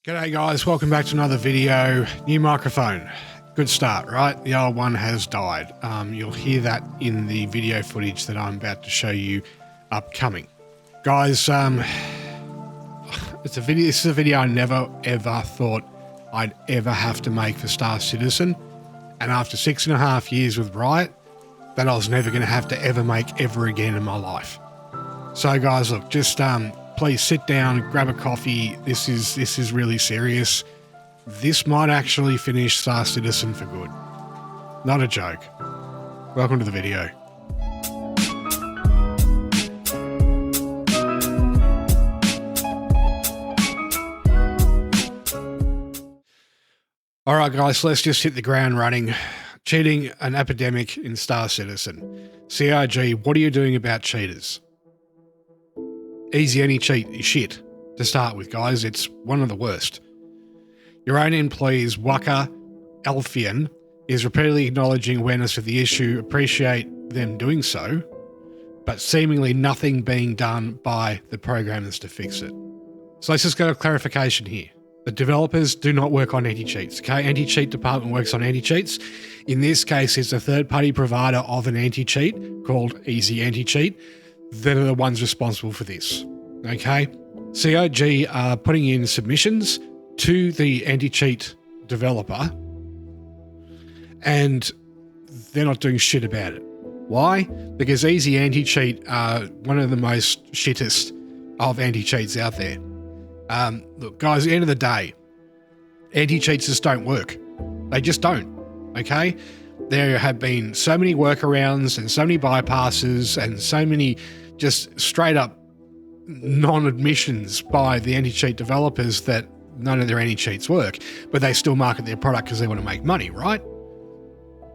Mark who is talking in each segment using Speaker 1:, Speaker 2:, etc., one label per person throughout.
Speaker 1: G'day guys, welcome back to another video. New microphone. Good start, right? The old one has died. You'll hear that in the video footage that I'm about to show you upcoming. Guys, this is a video I never ever thought I'd ever have to make for Star Citizen. And after 6.5 years with Riot, that I was never going to have to ever make ever again in my life. So guys, look, just please sit down, grab a coffee. This is really serious. This might actually finish Star Citizen for good. Not a joke. Welcome to the video. All right, guys, let's just hit the ground running. Cheating, an epidemic in Star Citizen. CIG, what are you doing about cheaters? Easy any cheat is shit to start with, guys. It's one of the worst. Your own employees, Waka Elfian, is repeatedly acknowledging awareness of the issue, appreciate them doing so, but seemingly nothing being done by the programmers to fix it. So let's just go to clarification here. The developers do not work on anti-cheats, okay? Anti-cheat department works on anti-cheats. In this case, it's a third-party provider of an anti-cheat called Easy Anti-Cheat that are the ones responsible for this, okay? CIG are putting in submissions to the anti-cheat developer and they're not doing shit about it. Why? Because Easy Anti-Cheat are one of the most shittest of anti-cheats out there. Look, guys, at the end of the day, anti-cheats just don't work. They just don't, okay? There have been so many workarounds and so many bypasses and so many just straight up non-admissions by the anti-cheat developers that none of their anti-cheats work, but they still market their product because they want to make money, right?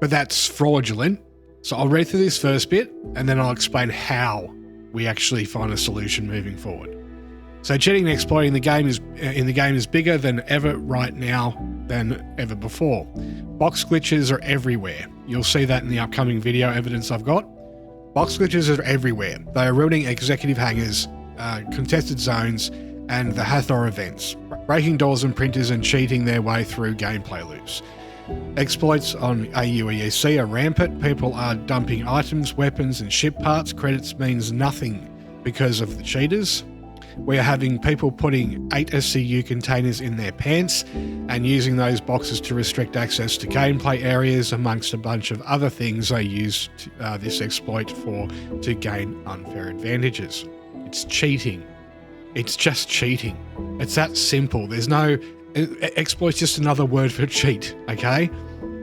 Speaker 1: But that's fraudulent. So I'll read through this first bit and then I'll explain how we actually find a solution moving forward. So cheating and exploiting the game is bigger than ever right now than ever before. Box glitches are everywhere. You'll see that in the upcoming video evidence I've got. Box glitches are everywhere. They are ruining executive hangars, contested zones, and the Hathor events, breaking doors and printers and cheating their way through gameplay loops. Exploits on AUEC are rampant. People are dumping items, weapons, and ship parts. Credits means nothing because of the cheaters. We are having people putting 8 SCU containers in their pants and using those boxes to restrict access to gameplay areas, amongst a bunch of other things they use this exploit for to gain unfair advantages. It's cheating. It's just cheating. It's that simple. There's no... Exploit's just another word for cheat, okay?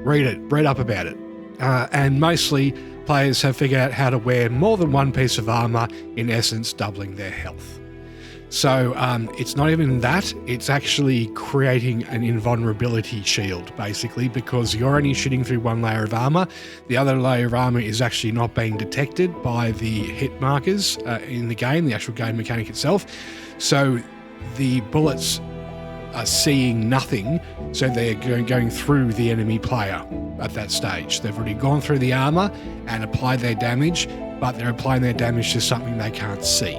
Speaker 1: Read up about it. And mostly, players have figured out how to wear more than one piece of armor, in essence doubling their health. So it's not even that, it's actually creating an invulnerability shield, basically, because you're only shooting through one layer of armor. The other layer of armor is actually not being detected by the hit markers in the game, the actual game mechanic itself. So the bullets are seeing nothing, so they're going through the enemy player at that stage. They've already gone through the armor and applied their damage, but they're applying their damage to something they can't see.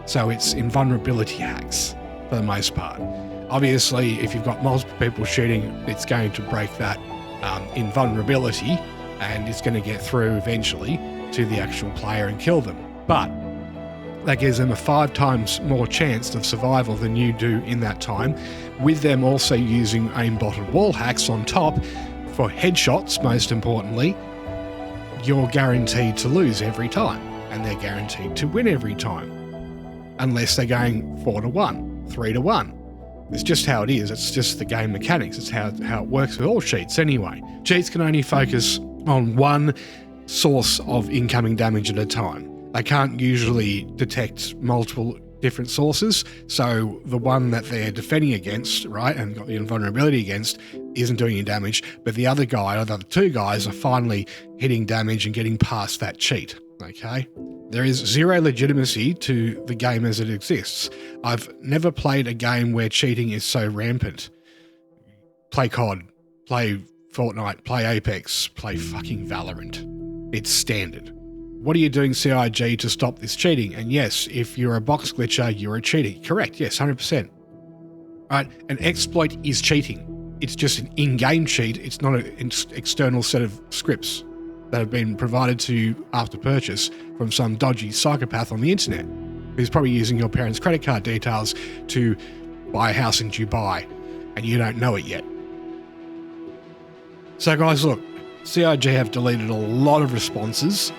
Speaker 1: So it's invulnerability hacks for the most part. Obviously, if you've got multiple people shooting, it's going to break that invulnerability and it's going to get through eventually to the actual player and kill them. But that gives them a 5 times more chance of survival than you do in that time, with them also using aimbotted wall hacks on top for headshots, most importantly. You're guaranteed to lose every time and they're guaranteed to win every time. Unless they're going 4-1, 3-1. It's just how it is. It's just the game mechanics. It's how it works with all cheats anyway. Cheats can only focus on one source of incoming damage at a time. They can't usually detect multiple different sources. So the one that they're defending against, right, and got the invulnerability against, isn't doing any damage. But the other guy, or the other 2 guys, are finally hitting damage and getting past that cheat. Okay? There is zero legitimacy to the game as it exists. I've never played a game where cheating is so rampant. Play COD, play Fortnite, play Apex, play fucking Valorant. It's standard. What are you doing, CIG, to stop this cheating? And yes, if you're a box glitcher, you're a cheater. Correct, yes, 100%. right? An exploit is cheating. It's just an in-game cheat. It's not an external set of scripts that have been provided to you after purchase from some dodgy psychopath on the internet who's probably using your parents' credit card details to buy a house in Dubai, and you don't know it yet. So guys, look, CIG have deleted a lot of responses.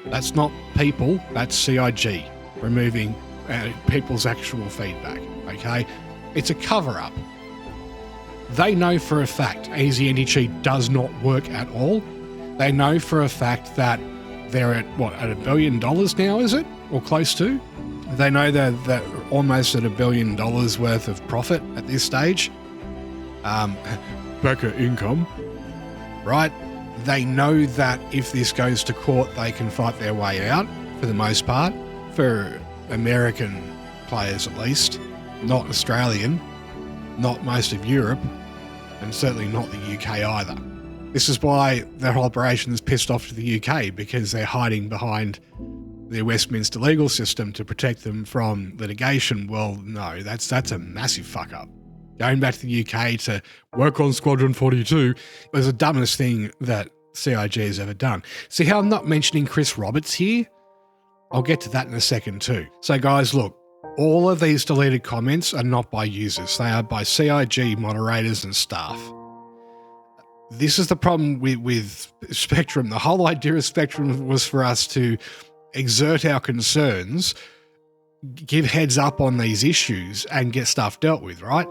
Speaker 1: That's not people, that's CIG removing people's actual feedback, okay? It's a cover-up. They know for a fact Easy Anti-Cheat does not work at all. They know for a fact that they're at $1 billion now, is it? Or close to? They know they're almost at $1 billion worth of profit at this stage. Becker income, right? They know that if this goes to court, they can fight their way out for the most part, for American players at least, not Australian, not most of Europe, and certainly not the UK either. This is why their whole operation is pissed off to the UK, because they're hiding behind the Westminster legal system to protect them from litigation. Well, no, that's a massive fuck up. Going back to the UK to work on Squadron 42 was the dumbest thing that CIG has ever done. See how I'm not mentioning Chris Roberts here? I'll get to that in a second too. So guys, look, all of these deleted comments are not by users. They are by CIG moderators and staff. This is the problem with Spectrum. The whole idea of Spectrum was for us to exert our concerns, give heads up on these issues, and get stuff dealt with, right?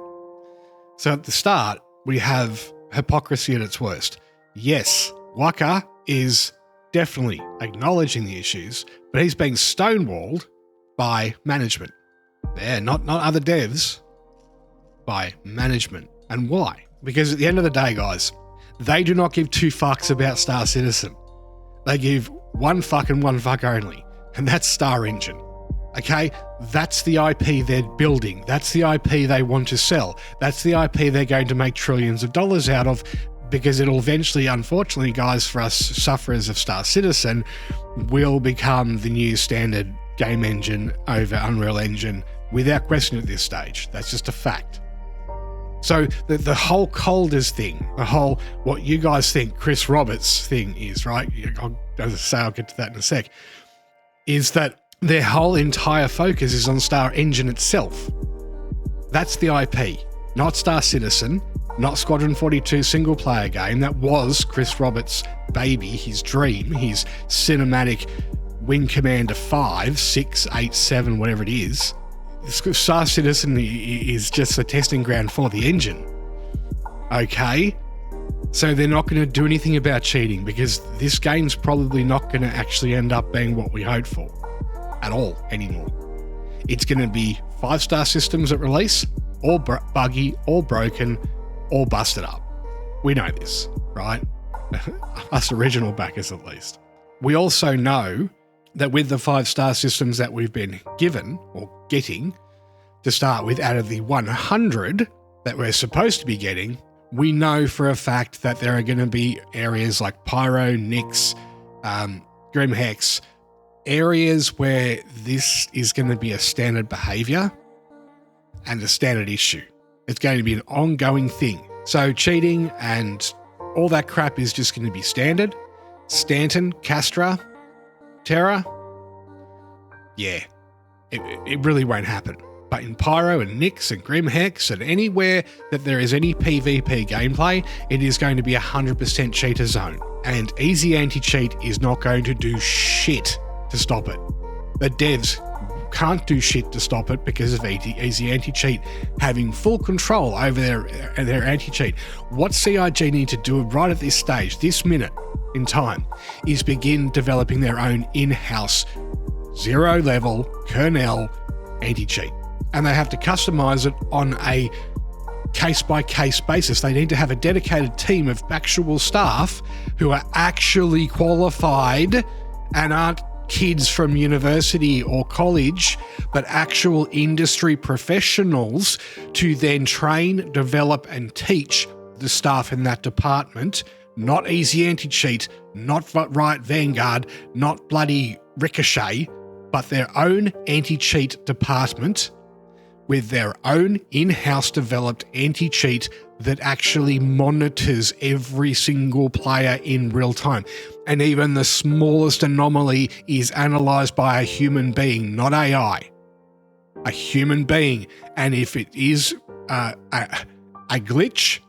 Speaker 1: So at the start, we have hypocrisy at its worst. Yes, Waka is definitely acknowledging the issues, but he's being stonewalled by management. Yeah, not other devs, by management. And why? Because at the end of the day, guys, they do not give two fucks about Star Citizen. They give one fuck and one fuck only, and that's Star Engine. Okay, that's the IP they're building. That's the IP they want to sell. That's the IP they're going to make trillions of dollars out of, because it'll eventually, unfortunately, guys, for us sufferers of Star Citizen, will become the new standard game engine over Unreal Engine without question at this stage. That's just a fact. So the whole Colders thing, the whole what you guys think Chris Roberts thing is, right? As I say, I'll get to that in a sec, is that their whole entire focus is on Star Engine itself. That's the IP, not Star Citizen, not Squadron 42 single player game. That was Chris Roberts' baby, his dream, his cinematic Wing Commander 5, 6, 8, 7, whatever it is. Star Citizen is just a testing ground for the engine. Okay? So they're not going to do anything about cheating, because this game's probably not going to actually end up being what we hoped for at all anymore. It's going to be 5-star systems at release, all buggy, all broken, all busted up. We know this, right? Us original backers at least. We also know that with the 5-star systems that we've been given or getting to start with, out of the 100 that we're supposed to be getting, we know for a fact that there are going to be areas like Pyro, Nyx, Grim Hex, areas where this is going to be a standard behavior and a standard issue. It's going to be an ongoing thing. So cheating and all that crap is just going to be standard. Stanton, Castra, Terra, yeah, it really won't happen. But in Pyro and Nyx and Grim Hex and anywhere that there is any PvP gameplay, it is going to be 100% cheater zone. And Easy Anti-Cheat is not going to do shit to stop it. The devs can't do shit to stop it because of Easy Anti-Cheat having full control over their anti-cheat. What CIG need to do right at this stage, this minute in time, is begin developing their own in-house zero-level kernel anti-cheat. And they have to customize it on a case-by-case basis. They need to have a dedicated team of actual staff who are actually qualified and aren't kids from university or college, but actual industry professionals to then train, develop, and teach the staff in that department. Not Easy Anti-Cheat, not Riot Vanguard, not bloody Ricochet, but their own anti-cheat department with their own in-house developed anti-cheat that actually monitors every single player in real time. And even the smallest anomaly is analyzed by a human being, not AI. A human being. And if it is a glitch,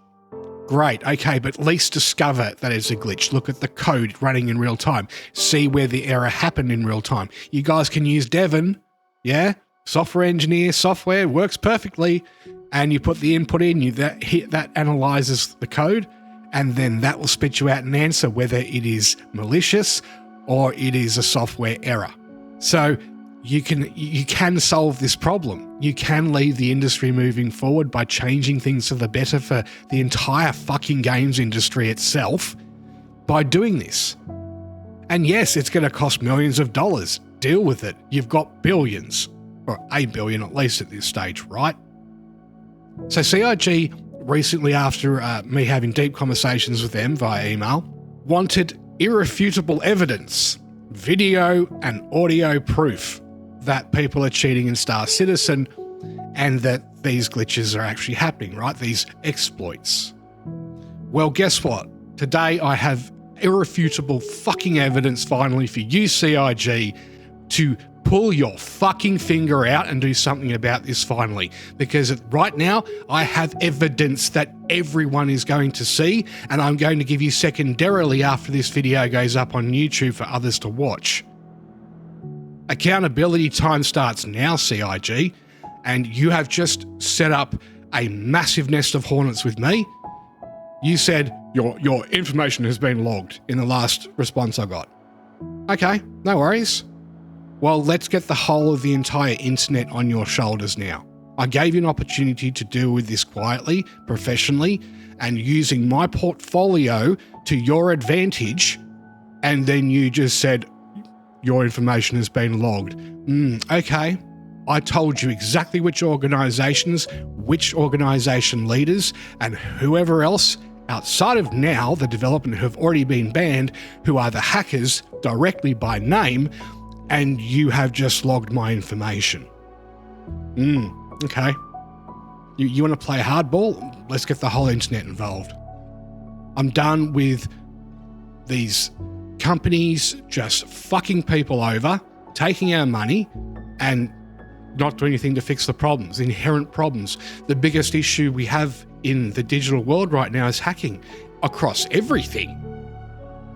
Speaker 1: great, okay, but at least discover that it's a glitch. Look at the code running in real time. See where the error happened in real time. You guys can use Devon, yeah? Software engineer, software works perfectly, and you put the input in, that analyzes the code, and then that will spit you out an answer whether it is malicious or it is a software error. So you can solve this problem. You can lead the industry moving forward by changing things for the better for the entire fucking games industry itself by doing this. And yes, it's going to cost millions of dollars. Deal with it. You've got billions, or $1 billion at least at this stage, right? So CIG recently, after me having deep conversations with them via email, wanted irrefutable evidence, video and audio proof that people are cheating in Star Citizen and that these glitches are actually happening, right? These exploits. Well, guess what? Today I have irrefutable fucking evidence finally for you, CIG, to pull your fucking finger out and do something about this finally. Because right now I have evidence that everyone is going to see, and I'm going to give you secondarily after this video goes up on YouTube for others to watch. Accountability time starts now, CIG, and you have just set up a massive nest of hornets with me. You said your information has been logged in the last response I got. Okay, no worries. Well, let's get the whole of the entire internet on your shoulders now. I gave you an opportunity to deal with this quietly, professionally, and using my portfolio to your advantage, and then you just said, your information has been logged. Okay. I told you exactly which organizations, which organization leaders, and whoever else outside of now, the development who have already been banned, who are the hackers directly by name, and you have just logged my information. Okay. You want to play hardball? Let's get the whole internet involved. I'm done with these companies just fucking people over, taking our money, and not doing anything to fix the problems, the inherent problems. The biggest issue we have in the digital world right now is hacking across everything.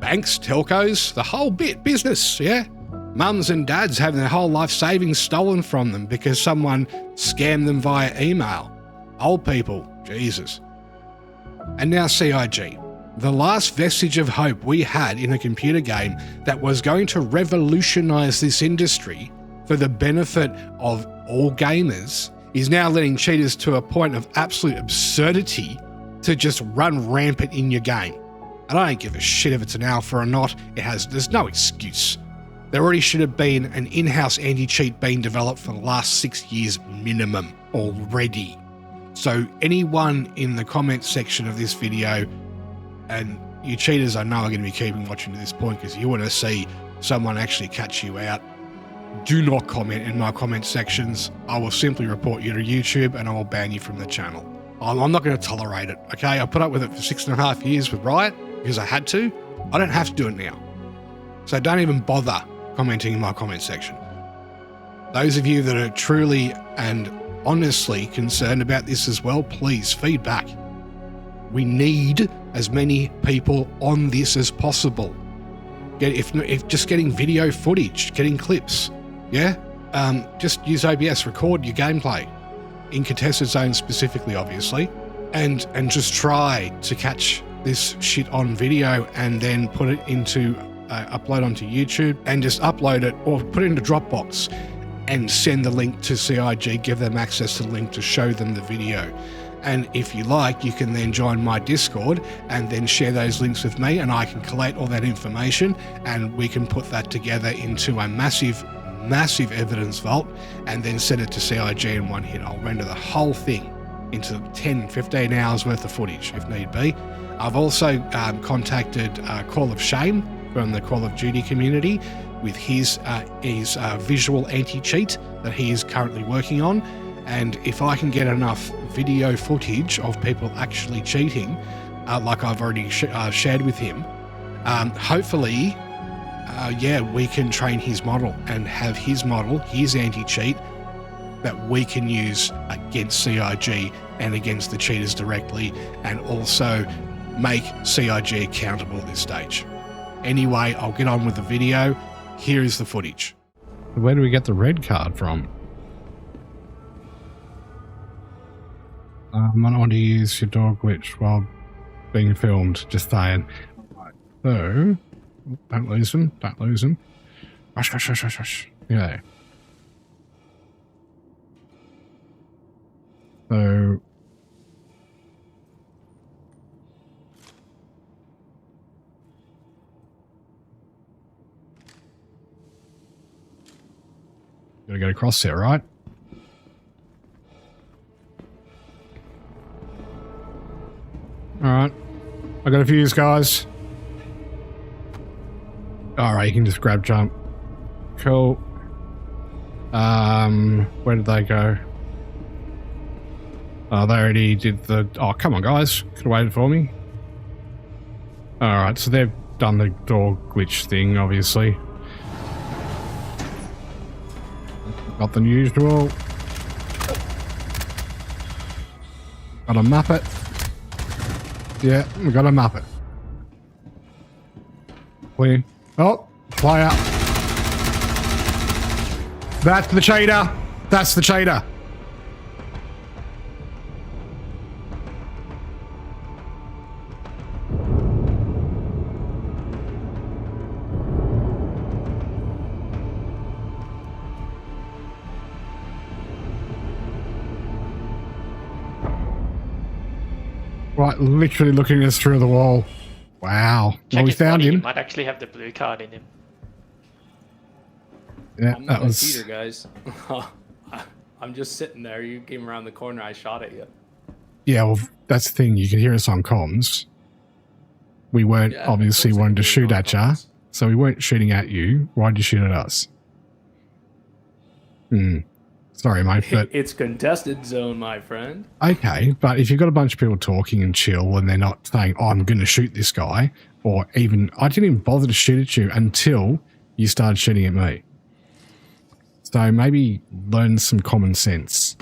Speaker 1: Banks, telcos, the whole bit, business, yeah? Mums and dads having their whole life savings stolen from them because someone scammed them via email. Old people, Jesus. And now CIG. The last vestige of hope we had in a computer game that was going to revolutionize this industry for the benefit of all gamers is now letting cheaters to a point of absolute absurdity to just run rampant in your game. And I don't give a shit if it's an alpha or not. There's no excuse. There already should have been an in-house anti-cheat being developed for the last 6 years minimum already. So anyone in the comments section of this video, and you cheaters I know are going to be keeping watching to this point because you want to see someone actually catch you out, do not comment in my comment sections. I will simply report you to YouTube and I will ban you from the channel. I'm not going to tolerate it, okay? I put up with it for 6.5 years with Riot because I had to. I don't have to do it now. So don't even bother commenting in my comment section. Those of you that are truly and honestly concerned about this as well, please feedback. We need as many people on this as possible. If just getting video footage, getting clips, yeah? Just use OBS, record your gameplay in contested zones specifically, obviously, and just try to catch this shit on video and then put it into upload onto YouTube and just upload it or put it into Dropbox and send the link to CIG, give them access to the link to show them the video. And if you like, you can then join my Discord and then share those links with me and I can collate all that information and we can put that together into a massive evidence vault and then send it to CIG in one hit. I'll render the whole thing into 10, 15 hours worth of footage if need be. I've also contacted Call of Shame from the Call of Duty community with his visual anti-cheat that he is currently working on. And if I can get enough video footage of people actually cheating, like I've already shared with him, hopefully, we can train his model and have his model, his anti-cheat, that we can use against CIG and against the cheaters directly, and also make CIG accountable at this stage. Anyway, I'll get on with the video. Here is the footage. Where do we get the red card from? I might want to use your door glitch while being filmed, just saying. So, don't lose him, don't lose him. Rush, rush, rush, rush, rush. Yeah. So, gotta get across there, right? Alright. I got a fuse, guys. Alright, you can just grab jump. Cool. Where did they go? Oh, they already did the... Oh, come on, guys. Could have waited for me. Alright, so they've done the door glitch thing, obviously. Got the usual. Got a Muppet. Yeah, we got a Muppet. Clear. Oh, player. That's the cheater. That's the cheater. Right, literally looking us through the wall. Wow. Well, we found him.
Speaker 2: He might actually have the blue card in him.
Speaker 1: Yeah,
Speaker 3: I'm
Speaker 1: that
Speaker 3: not
Speaker 1: was...
Speaker 3: a cheater, guys. I'm just sitting there. You came around the corner. I shot at you.
Speaker 1: Yeah, well, that's the thing. You can hear us on comms. We weren't obviously wanting to shoot at you, so we weren't shooting at you. Why did you shoot at us? Sorry, mate, but...
Speaker 3: It's contested zone, my friend.
Speaker 1: Okay, but if you've got a bunch of people talking and chill and they're not saying, oh, I'm going to shoot this guy, or even... I didn't even bother to shoot at you until you started shooting at me. So maybe learn some common sense.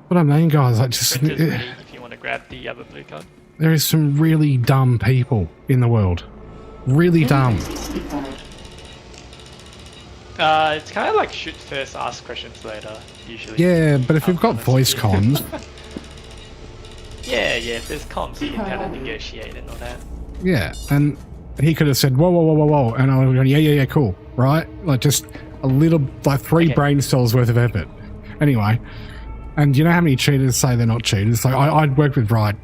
Speaker 1: What I mean, guys, I just...
Speaker 2: If you want to grab the other blue card.
Speaker 1: There is some really dumb people in the world. Really dumb.
Speaker 2: It's kind of like shoot first, ask questions later, usually.
Speaker 1: Yeah, but if you've got voice comms...
Speaker 2: yeah, if there's comms, you can kind of negotiate and all that.
Speaker 1: Yeah, and he could have said, whoa, whoa, whoa, whoa, whoa, and I would have gone, yeah, cool, right? Like, just a little, like 3 brain cells worth of effort. Anyway, and you know how many cheaters say they're not cheaters? Like, I'd worked with Riot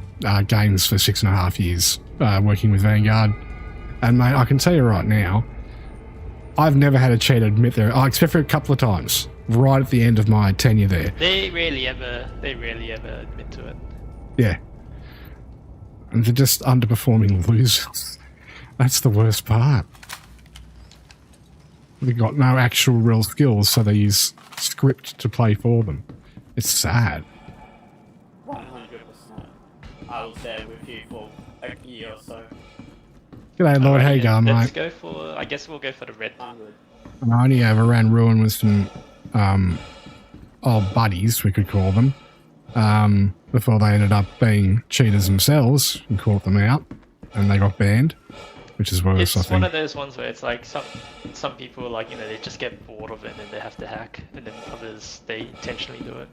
Speaker 1: Games for 6.5 years, working with Vanguard, and mate, I can tell you right now, I've never had a cheater admit there, except for a couple of times, right at the end of my tenure there.
Speaker 2: They rarely ever admit to it.
Speaker 1: Yeah. And they're just underperforming losers. That's the worst part. They've got no actual real skills, so they use script to play for them. It's sad.
Speaker 3: 100%. I was there with you for a year or so.
Speaker 1: G'day, Lord. How you going, mate?
Speaker 2: Let's go for... I guess we'll go for the red.
Speaker 1: I only overran Ruin with some old buddies, we could call them, before they ended up being cheaters themselves and caught them out, and they got banned, which is worse, I think.
Speaker 2: It's one of those ones where it's like some people, like, you know, they just get bored of it and they have to hack, and then others, they intentionally do it.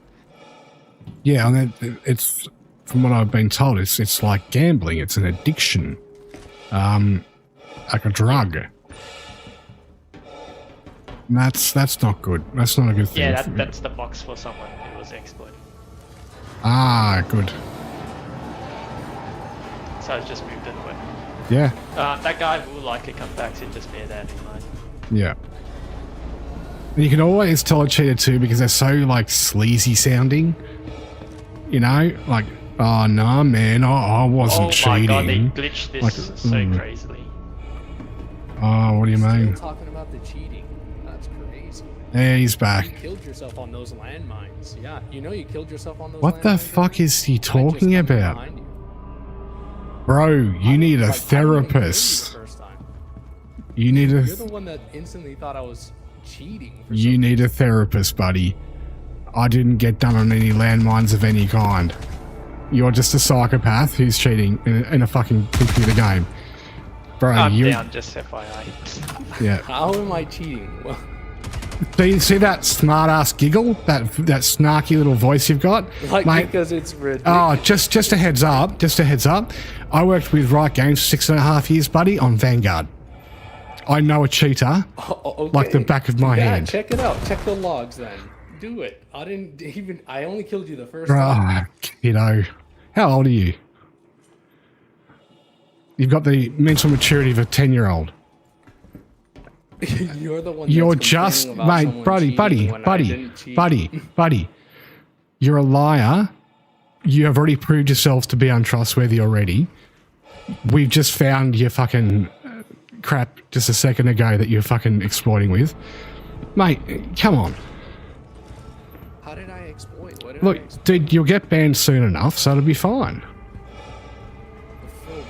Speaker 1: Yeah, and it's, from what I've been told, it's like gambling. It's an addiction. Like a drug. And that's not good. That's not a good thing.
Speaker 2: Yeah, that's the box for someone who was exploited.
Speaker 1: Ah, good.
Speaker 2: So I just moved it away.
Speaker 1: Yeah.
Speaker 2: That guy will likely come back, so just bear that in mind.
Speaker 1: Yeah. And you can always tell a cheater too because they're so like sleazy sounding. You know, like, oh no, man, I wasn't cheating.
Speaker 2: Oh my god, they glitched this like, so crazily.
Speaker 1: Oh, what do you mean?
Speaker 3: Still talking about the cheating. That's crazy.
Speaker 1: Yeah, he's back.
Speaker 4: You killed yourself on those landmines. Yeah, you know you killed yourself on those landmines.
Speaker 1: What the fuck is he
Speaker 4: I just
Speaker 1: talking
Speaker 4: come
Speaker 1: about?
Speaker 4: behind you.
Speaker 1: Bro, you need a
Speaker 4: Like, I didn't even kill you the
Speaker 1: therapist.
Speaker 4: first time.
Speaker 1: You need
Speaker 4: You're
Speaker 1: a
Speaker 4: the one that instantly thought I was cheating. For
Speaker 1: you
Speaker 4: some
Speaker 1: need a therapist, buddy. I didn't get done on any landmines of any kind. You're just a psychopath who's cheating in a fucking computer game. Bro,
Speaker 2: I'm
Speaker 1: you
Speaker 2: down, just FYI.
Speaker 1: yeah.
Speaker 4: How am I cheating? Well,
Speaker 1: See that smart ass giggle? That snarky little voice you've got?
Speaker 4: like
Speaker 1: Mate,
Speaker 4: because it's ridiculous.
Speaker 1: oh, just a heads up. Just a heads up. I worked with Riot Games for 6.5 years, buddy, on Vanguard. I know a cheater
Speaker 4: Okay.
Speaker 1: like the back of my hand.
Speaker 4: Check it out. Check the logs then. Do it. I only killed you the first
Speaker 1: Oh,
Speaker 4: time.
Speaker 1: kiddo. How old are you? You've got the mental maturity of a 10-year-old.
Speaker 4: You're the one.
Speaker 1: You're
Speaker 4: that's
Speaker 1: just,
Speaker 4: complaining about
Speaker 1: mate,
Speaker 4: someone
Speaker 1: buddy,
Speaker 4: cheating
Speaker 1: buddy,
Speaker 4: when I
Speaker 1: buddy,
Speaker 4: didn't cheat.
Speaker 1: buddy. You're a liar. You have already proved yourselves to be untrustworthy already. We've just found your fucking crap just a second ago that you're fucking exploiting with. Mate, come on.
Speaker 4: How did I exploit? What did I
Speaker 1: Look,
Speaker 4: exploit?
Speaker 1: dude, you'll get banned soon enough, so it'll be fine.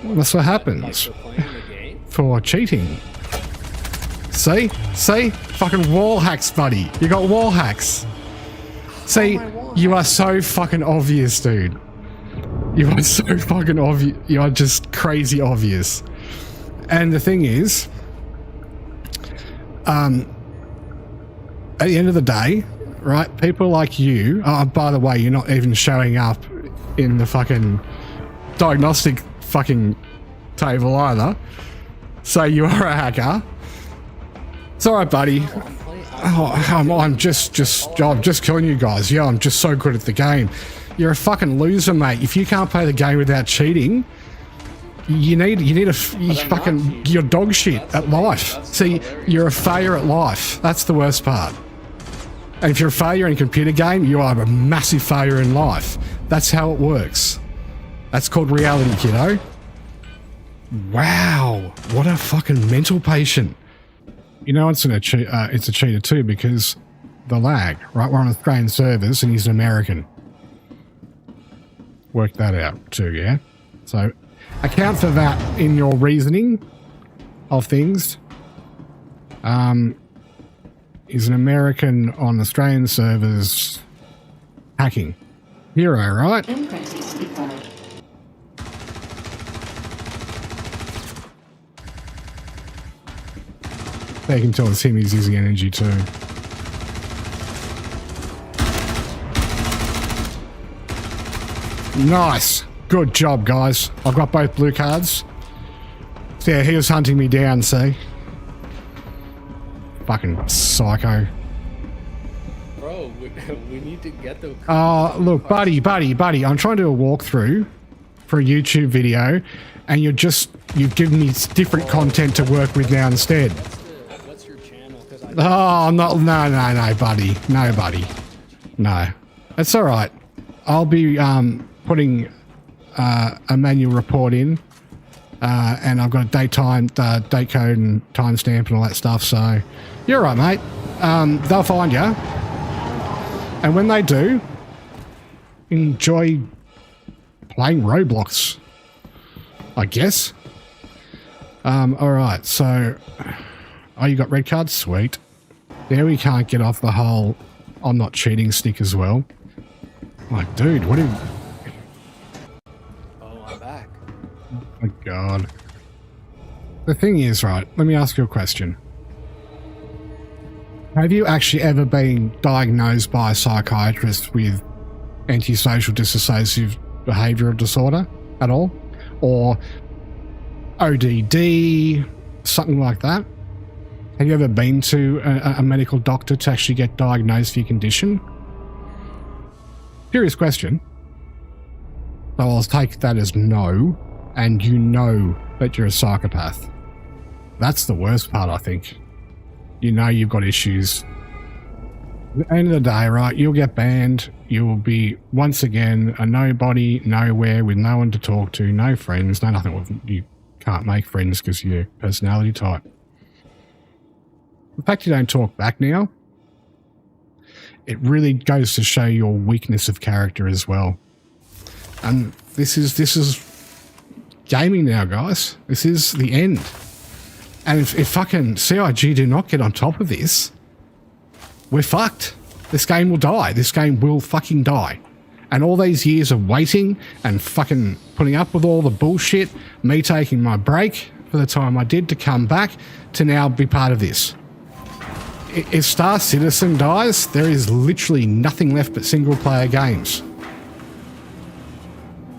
Speaker 1: That's what happens.
Speaker 4: Like for playing the game?
Speaker 1: For cheating. See? Fucking wall hacks, buddy. You got wall hacks. See,
Speaker 4: am I wall
Speaker 1: you are so fucking obvious, dude. You are so fucking obvious. You are just crazy obvious. And the thing is, at the end of the day, right, people like you, by the way, you're not even showing up in the fucking diagnostic fucking table either. So you are a hacker. It's all right, buddy. I'm just killing you guys. Yeah, I'm just so good at the game. You're a fucking loser, mate. If you can't play the game without cheating, you're dog shit at life. See, you're a failure at life. That's the worst part. And if you're a failure in a computer game, you are a massive failure in life. That's how it works. That's called reality, kiddo. Wow, what a fucking mental patient. You know it's a cheater too because the lag, right? We're on Australian servers and he's an American. Work that out too, yeah? So account for that in your reasoning of things. He's an American on Australian servers hacking. Hero, right? They can tell it's him, he's using energy too. Nice. Good job, guys. I've got both blue cards. So yeah, he was hunting me down, see? Fucking psycho.
Speaker 4: Bro, we need to get the...
Speaker 1: Look, buddy, I'm trying to do a walkthrough for a YouTube video, and you've given me different content to work with now instead.
Speaker 4: What's your channel?
Speaker 1: No, buddy. No, buddy. No. It's all right. I'll be putting a manual report in, and I've got a date code and timestamp and all that stuff, so you're all right, mate. They'll find you. And when they do, enjoy playing Roblox, I guess. All right, so... Oh, you got red cards? Sweet. There we can't get off the whole I'm not cheating stick as well. Like, dude, what are you...
Speaker 4: Oh, I'm back.
Speaker 1: Oh, my God. The thing is, right, let me ask you a question. Have you actually ever been diagnosed by a psychiatrist with antisocial dissociative behavioural disorder at all? Or ODD, something like that? Have you ever been to a medical doctor to actually get diagnosed for your condition? Serious question. So I'll take that as no, and you know that you're a psychopath. That's the worst part, I think. You know you've got issues. At the end of the day, right, you'll get banned. You will be, once again, a nobody, nowhere, with no one to talk to, no friends, no nothing. You can't make friends because of your personality type. The fact you don't talk back now, It really goes to show your weakness of character as well. And this is gaming now, guys. This is the end. And if fucking CIG do not get on top of this, we're fucked. This game will die. This game will fucking die. And all these years of waiting and fucking putting up with all the bullshit, me taking my break for the time I did to come back to now be part of this. If Star Citizen dies, there is literally nothing left but single-player games.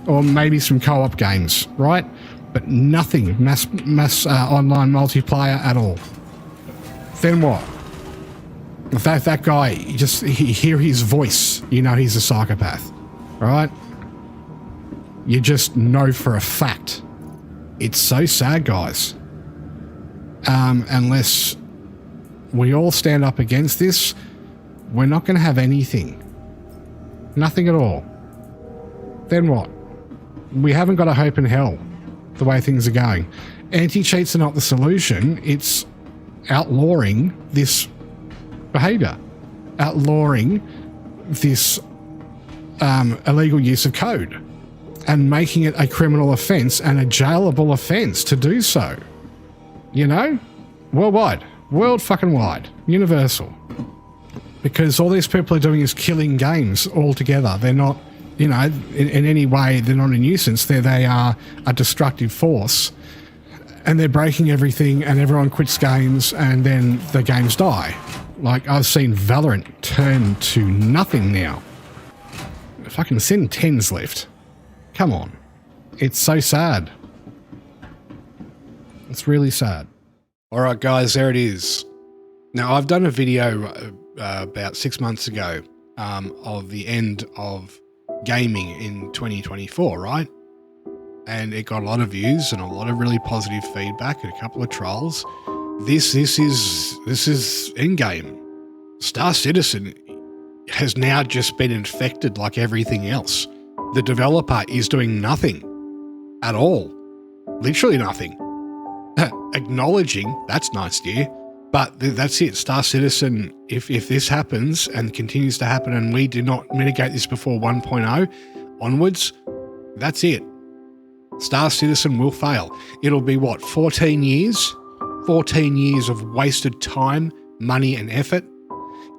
Speaker 1: Or maybe some co-op games, right? But nothing mass online multiplayer at all. Then what? If that guy, you hear his voice, you know he's a psychopath, right? You just know for a fact. It's so sad, guys. Unless we all stand up against this, we're not going to have anything. Nothing at all. Then what? We haven't got a hope in hell, the way things are going. Anti-cheats are not the solution. It's outlawing this behaviour. Outlawing this illegal use of code. And making it a criminal offence and a jailable offence to do so. You know? Worldwide. World fucking wide. Universal. Because all these people are doing is killing games altogether. They're not, you know, in any way, they're not a nuisance. They are a destructive force. And they're breaking everything and everyone quits games and then the games die. Like, I've seen Valorant turn to nothing now. Fucking Sin 10's left. Come on. It's so sad. It's really sad. All right, guys, there it is. Now, I've done a video about 6 months ago of the end of gaming in 2024, right? And it got a lot of views and a lot of really positive feedback and a couple of trolls. This is Endgame. Star Citizen has now just been infected like everything else. The developer is doing nothing at all. Literally nothing. Acknowledging, that's nice, dear. But that's it. Star Citizen, if this happens and continues to happen and we do not mitigate this before 1.0 onwards, that's it. Star Citizen will fail. It'll be what, 14 years? 14 years of wasted time, money and effort.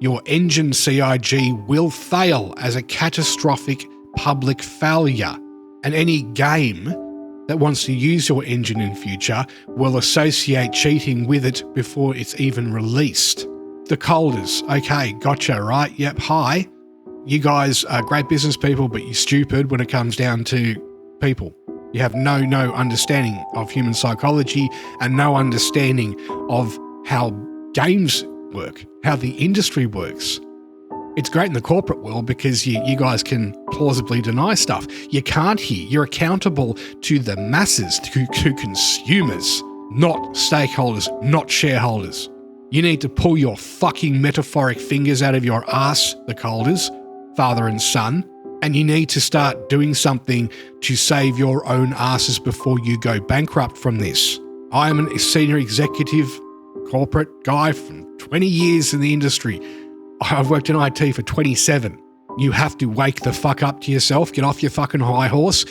Speaker 1: Your engine CIG will fail as a catastrophic public failure. And any game that wants to use your engine in future will associate cheating with it before it's even released. The Colders, okay, gotcha, right? Yep, hi. You guys are great business people, but you're stupid when it comes down to people. You have no understanding of human psychology and no understanding of how games work, how the industry works. It's great in the corporate world because you guys can plausibly deny stuff. You can't here. You're accountable to the masses, to consumers, not stakeholders, not shareholders. You need to pull your fucking metaphoric fingers out of your ass, the Colders, father and son, and you need to start doing something to save your own asses before you go bankrupt from this. I am a senior executive corporate guy from 20 years in the industry. I've worked in IT for 27. You have to wake the fuck up to yourself, get off your fucking high horse,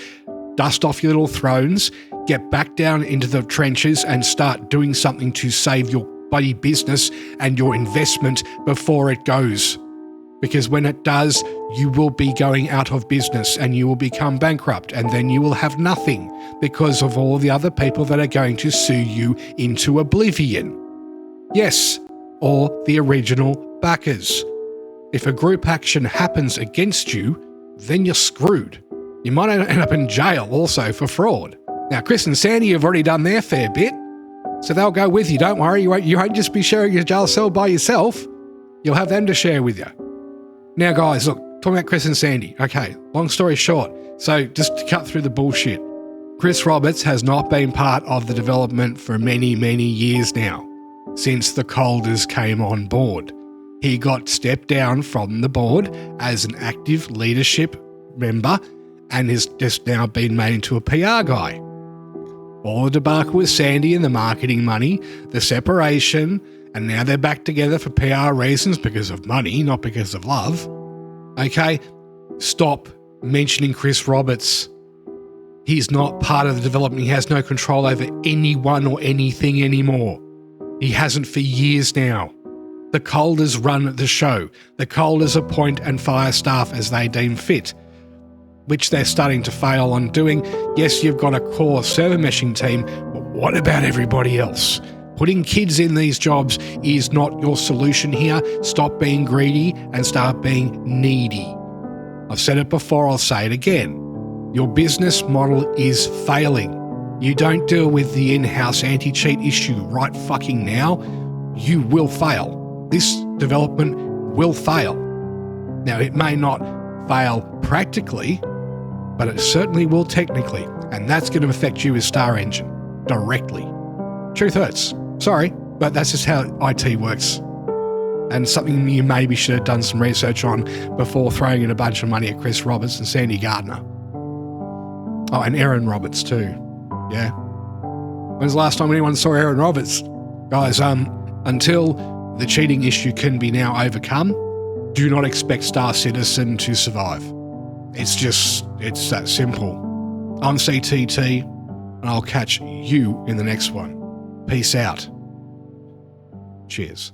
Speaker 1: dust off your little thrones, get back down into the trenches and start doing something to save your bloody business and your investment before it goes. Because when it does, you will be going out of business and you will become bankrupt and then you will have nothing because of all the other people that are going to sue you into oblivion. Yes, or the original backers. If a group action happens against you, then you're screwed. You might end up in jail also for fraud. Now, Chris and Sandy have already done their fair bit, so they'll go with you. Don't worry, you won't just be sharing your jail cell by yourself. You'll have them to share with you. Now, guys, look, talking about Chris and Sandy. Okay, long story short. So just to cut through the bullshit, Chris Roberts has not been part of the development for many years now, since the Colders came on board. He got stepped down from the board as an active leadership member and has just now been made into a PR guy. All the debacle with Sandy and the marketing money, the separation, and now they're back together for PR reasons because of money, not because of love. Okay? Stop mentioning Chris Roberts. He's not part of the development. He has no control over anyone or anything anymore. He hasn't for years now. The Colders run the show. The Colders appoint and fire staff as they deem fit, which they're starting to fail on doing. Yes, you've got a core server meshing team, but what about everybody else? Putting kids in these jobs is not your solution here. Stop being greedy and start being needy. I've said it before, I'll say it again. Your business model is failing. You don't deal with the in-house anti-cheat issue right fucking now, you will fail. This development will fail. Now, it may not fail practically, but it certainly will technically, and that's going to affect you as Star Engine directly. Truth hurts. Sorry, but that's just how IT works. And something you maybe should have done some research on before throwing in a bunch of money at Chris Roberts and Sandy Gardner. Oh, and Aaron Roberts too. Yeah. When's the last time anyone saw Aaron Roberts? Guys, until the cheating issue can be now overcome, do not expect Star Citizen to survive. It's that simple. I'm CTT, and I'll catch you in the next one. Peace out. Cheers.